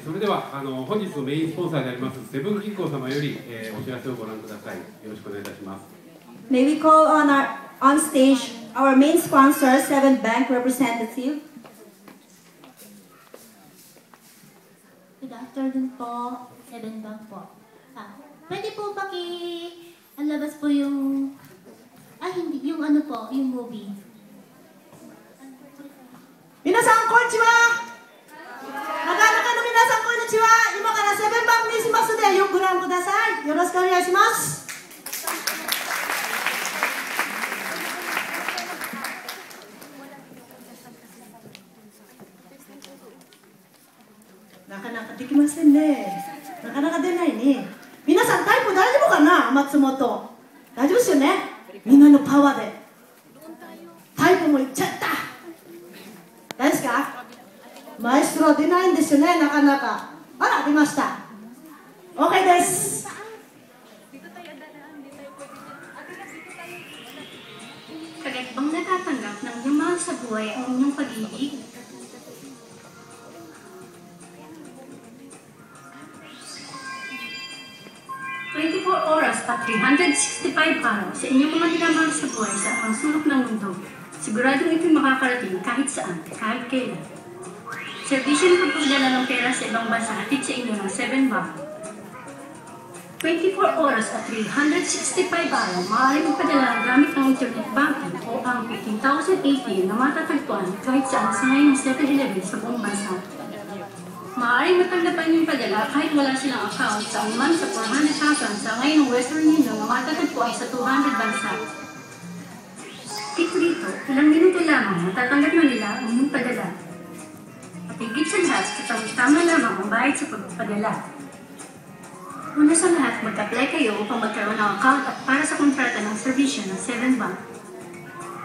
それでは本日のメインスポンサーでありますセブン銀行様より、お知らせをご覧ください。よろしくお願いいたします。May we call on stage our main sponsor, Seven Bank representative. Good afternoon po, Seven Bank po. Pwede po labas po yung, hindi, yung ano po, yung movie. 皆さんこんにちは。なかなかの皆さんこんにちは。今からセブンバンクにしますのでよくご覧ください。よろしくお願いします。なかなかできませんね。なかなか出ないね。皆さんタイプ大丈夫かな。松本大丈夫ですよね。みんなのパワーでタイプもいっちゃった。大丈夫ですか。マエストロ出ないんですよね、なかなか。あら、出ました。OK です。Kagat bang natatanggap ng inyong mahal sa buhay ang inyong pag-ibig? Oras at 365 araw sa inyong mga minamahal sa buhay sa ang sulok ng mundo. Siguradong ito'y makakarating kahit saan, kahit kailan. Servisyo ng pagpapadala ng pera sa ibang bansa hatid sa inyo ng 7 Bank. 24 oras at 365 araw, maaaring magpadala gamit ang internet banking o ang 15,000 ATM na matatagpuan kahit saan sa ngayon 7-Eleven sa buong bansa. Maaaring matanggapan yung padala kahit wala silang account sa anuman sa 400,000 sa ngayon Western Union na matatagpuan sa 200 bansa. Dito, ilang minuto lamang matatanggap na nila ang inyong padala. At higit sa lahat, tama lamang ang bayad sa pagpapadala. Una sa lahat, mag-apply kayo upang magkaroon ng account at para sa kontrata ng serbisyo ng 7 Bank.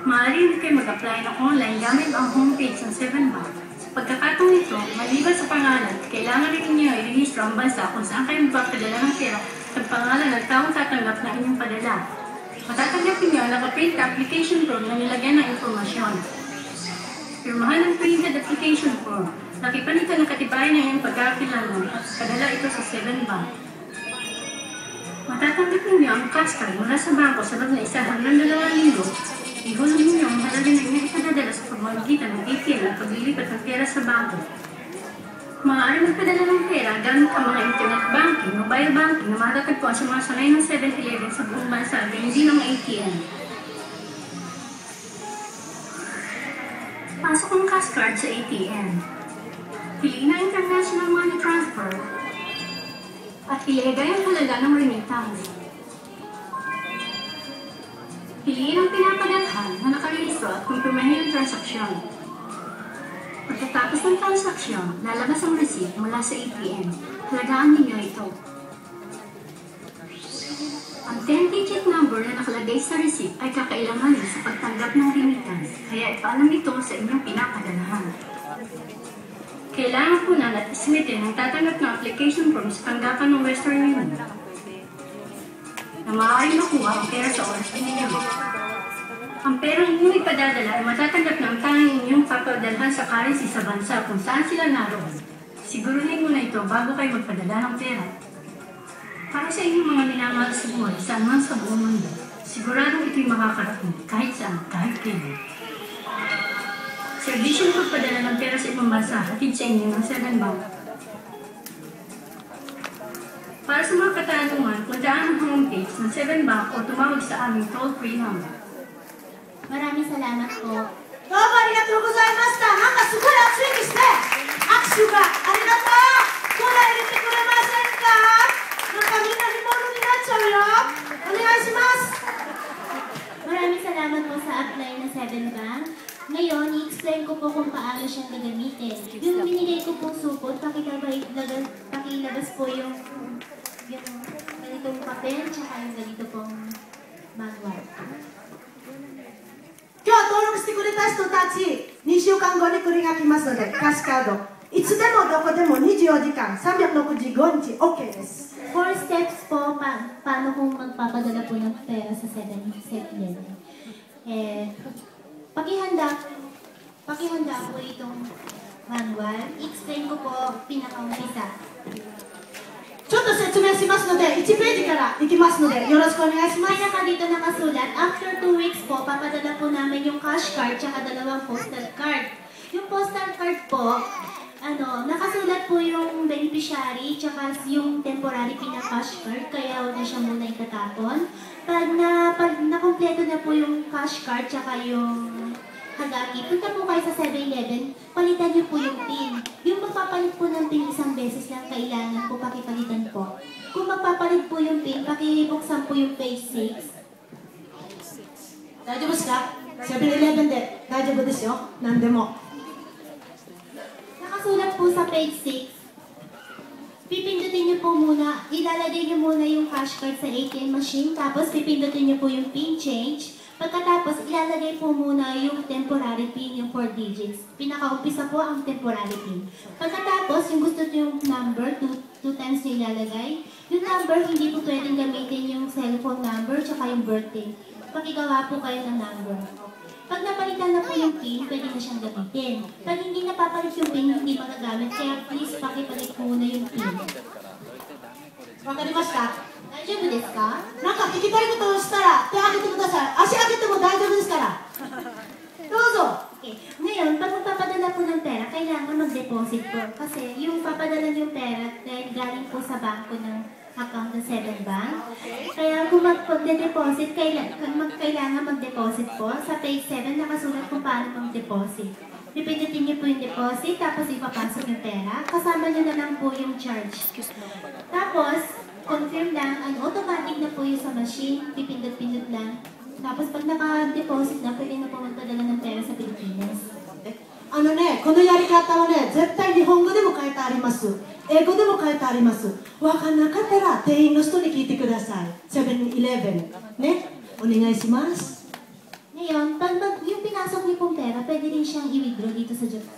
Maaari kayo mag-apply ng online gamit ang homepage ng 7 Bank. Sa pagkakataong ito, maliban sa pangalan, kailangan rin ninyo i-rehistro ang bansa kung saan kayo magpapadala ng pera at pangalan ng taong tatanggap ng inyong padala. Matatanggap niyo ang nakaprint na application form na nilagyan ng informasyon. Pirmahan ang printed application form. Nakipan ito ng katibayan ng iyong pagkakilala at padala ito sa 7 Bank. Matatanggap niyo ang cash card mula sa bangko sa loob na 1 hanggang 2 linggo. Ihulog niyo ang halaga na inyong ipadadala sa pamamagitan ng ATM at paglilipat ng pera sa bangko. Maaari magpadala ng pera gamit ang mga internet banking, mobile banking na matatagpuan sa mga sangay ng 7-Eleven sa buong bansa at hindi ng ATM. Pasok ang cash card sa ATM. Piliin ang international money transfer at ilagay ang halaga ng remittance. Piliin ang pinapadalhan na nakarehistro at kumpirmahin ang transaksyon. Pagkatapos ng transaksyon, lalabas ang receipt mula sa ATM. Halagaan ninyo ito. Ang 10-digit number na nakalagay sa receipt ay kakailanganin sa pagtanggap ng remittance, kaya ipaalam ito sa inyong pinapadalahan. Kailangan po na ismitin ang tatanggap ng application form sa tanggapan ng Western Union na maaaring makuha ang pera sa oras ninyo. Ang perang inyong ipadadala ay matatanggap ng tanging inyong papadalhan sa currency sa bansa kung saan sila naroon. Siguruhin mo na ito bago kayo magpadala ng pera. Para sa inyong mga minamahal sa buhay, saan man sa buong mundo, siguradong ito'y makakarating kahit saan, kahit kailan. Servisyo ng pagpadala ng pera sa ibang bansa hatid sa inyo ng 7 Bank. Para sa mga katanungan, puntaan ang homepage ng 7 Bank o tumawag sa aming toll-free number. Maraming salamat po. どうもありがとうございました。なんかすごい熱いですね。握手がありがとう。コーラ入れてくれませんか。なんかみんな干物になっちゃうよ。お願いします。 Maraming salamat po sa apply na 7 Bank. Ngayon, i-explain ko po kung paano siyang gagamitin. Yung binigay ko pong supot, pakilabas po yung ganitong papel, tsaka yung ganito pong manual. 今日登録してくれた人たち、2週間後にこれが来ますので、キャッシュカード。いつでもどこでも24時間、365日 OK です。4 steps po paano kung magpapadala po ng pera sa 7-Eleven. Pakihanda po itong manual. I-explain ko po pinaka-umpisa. ちょっと説明しますので、1ページからいきますので、よろしくお願いします。 Pinaka dito nakasulat, after 2 weeks po, papadala po namin yung cash card tsaka dalawang postal card. Yung postal card po, nakasulat po yung beneficiary tsaka yung temporary pina-cash card, kaya na siya muna itatapon. Pag nakompleto na po yung cash card tsaka yung hagaki, punta po kayo sa 7-Eleven, palitan niyo po yung PIN. Yung magpapalit po ng PIN isang beses lang kailangan po pakipalitan po. Kung magpapalit po yung PIN, pakibuksan po yung page 6. 大丈夫ですか ?7-Eleven で大丈夫ですよ。何でも。 Nakasulat po sa page 6. Pipindutin niyo po muna, ilalagay niyo muna yung cash card sa ATM machine, tapos pipindutin niyo po yung PIN change. Pagkatapos, ilalagay po muna yung temporary PIN, yung 4 digits. Pinakaumpisa po ang temporary PIN. Pagkatapos, yung gusto niyo yung number, 2 times niyo ilalagay. Yung number, hindi po pwedeng gamitin yung cellphone number tsaka yung birthday. Pakigawa po kayo ng number. Pag napalitan na po yung PIN, pwede na siyang gamitin. Pag hindi napapalit yung PIN, hindi magagamit. Kaya please, pakipalit muna yung PIN. わかりました。大丈夫ですか？なんか聞きたいことをしたら手を挙げてください。足上げても大丈夫ですから。どうぞ。Okay. Ngayon, pag magpapadala po ng pera, kailangan mag-deposit po. Kasi yung papadala yung pera, dahil galing po sa bangko ng account ng 7 Bank. Kaya kung mag-deposit, kailangan mag-deposit po. Sa page 7, nakasulat kung paano mag-deposit. Pipindutin niyo po yung deposit, tapos ipapasok yung pera. Kasama niyo na lang po yung charge. Tapos, confirm lang, automatic na po yung sa machine, pipindot-pindot lang. Tapos pag naka-deposit na, pwede na po magpadala ng pera sa Pilipinas. このやり方はね、絶対日本語でも書いてあります。英語でも書いてあります。わかんなかったら店員の人に聞いてください。7-Eleven。ね、お願いします。 Ngayon, pag yung pinasok niyo pong pera, pwede rin siyang i-withdraw dito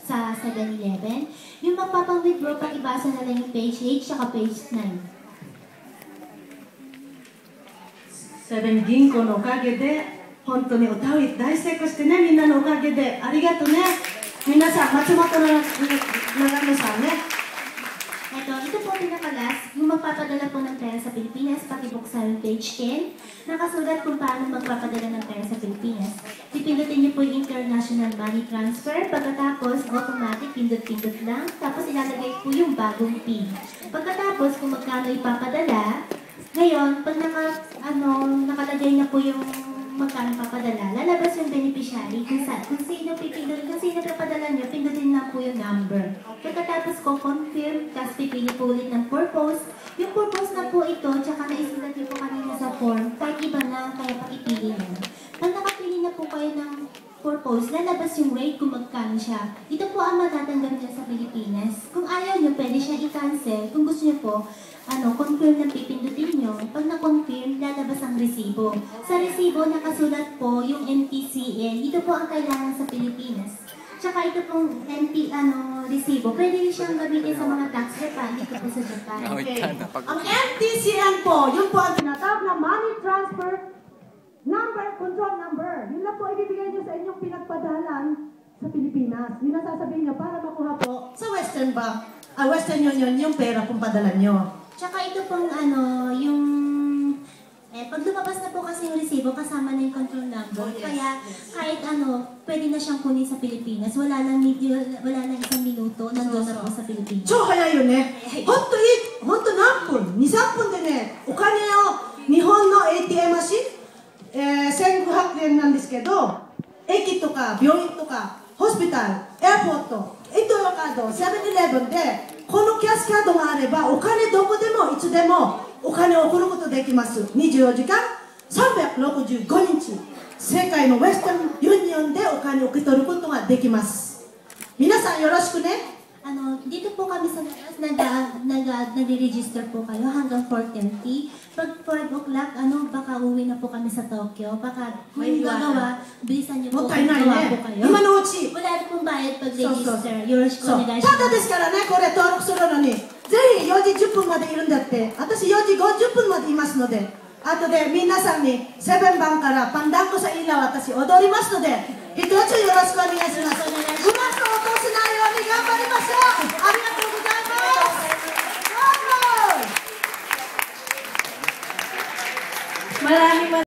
sa 7-Eleven. Yung magpapang-withdraw, pakibasa na lang yung page 8 at page 9. 7銀行のおかげで本当におたうい大成功してね、みんなのおかげでありがとうね。皆さん、松本の長野さんね。 Ito po pinakalas, yung magpapadala po ng pera sa Pilipinas, pakibuksan yung page 10. Nakasulat kung paano magpapadala ng pera sa Pilipinas. Pipindutin niyo po yung international money transfer, pagkatapos automatic, pindot-pindot lang, tapos ilalagay po yung bagong PIN. Pagkatapos, kung magkano ipapadala, ngayon, pag nakalagay na po yung magkano papadala, lalabas yung beneficiary kung sino papadala nyo, pindutin na po yung number. Pagkatapos ko confirm, tapos pipili po ulit ng purpose. Yung purpose na po ito, tsaka naisulat nyo po kanina sa form, kahit iba na, kaya pakipili nyo. Pag nakapili na po kayo ng purpose, lalabas yung rate kung magkano siya. Ito po ang matatanggap niya sa Pilipinas. Kung ayaw nyo, pwede siya i-cancel. Kung gusto nyo po, confirm na pipindutin nyo. Pag na-confirm, lalabas ang resibo. Sa resibo, nakasulat po yung MTCL. Ito po ang kailangan sa Pilipinas. Tsaka ito pong resibo, pwede rin siyang gamitin sa mga tax refund dito po sa Japan. Okay. Ang MTCL po, yun po ang tinatawag na money transfer number, control number. Yun lang po ibibigay nyo sa inyong pinagpadalan sa Pilipinas. Yun ang sasabihin nyo para makuha po sa Western Bank, Western Union yung pera kung padala nyo. Tsaka ito pong pag lumabas na po kasi yung resibo, kasama na yung control number. Kaya kahit pwede na siyang kunin sa Pilipinas. Wala nang isang minuto, nandun na po sa Pilipinas. 超早いよね。ほんと何分 ?2、3 分でね、お金を日本の ATM マシン、1500円なんですけど、駅とか病院とか、ホスピタル、エアポート、イトヨカード、7-Eleven で、このキャッシュカードがあれば、お金どこでもいつでもお金を送ることできます。24時間、365日、世界のウェスタンユニオンでお金を受け取ることができます。皆さんよろしくね。Dito po kami sa nag-register po kayo hanggang 4:30. Pag 4 o'clock, baka uwi na po kami sa Tokyo. Baka kung gagawa, bilisan niyo po kung gawa po kayo. Wala rin pong bayad pag-register. Yoroshiku onegai shimasu. ただですからね、これ登録するのに。ぜひ4時10分までいるんだって。私4時50分までいますので、後で皆さんに7番からパンダンコさんいな私踊りますので一つよろしくお願いします。うまく落としないように頑張りましょう。ありがとうございます。どうも。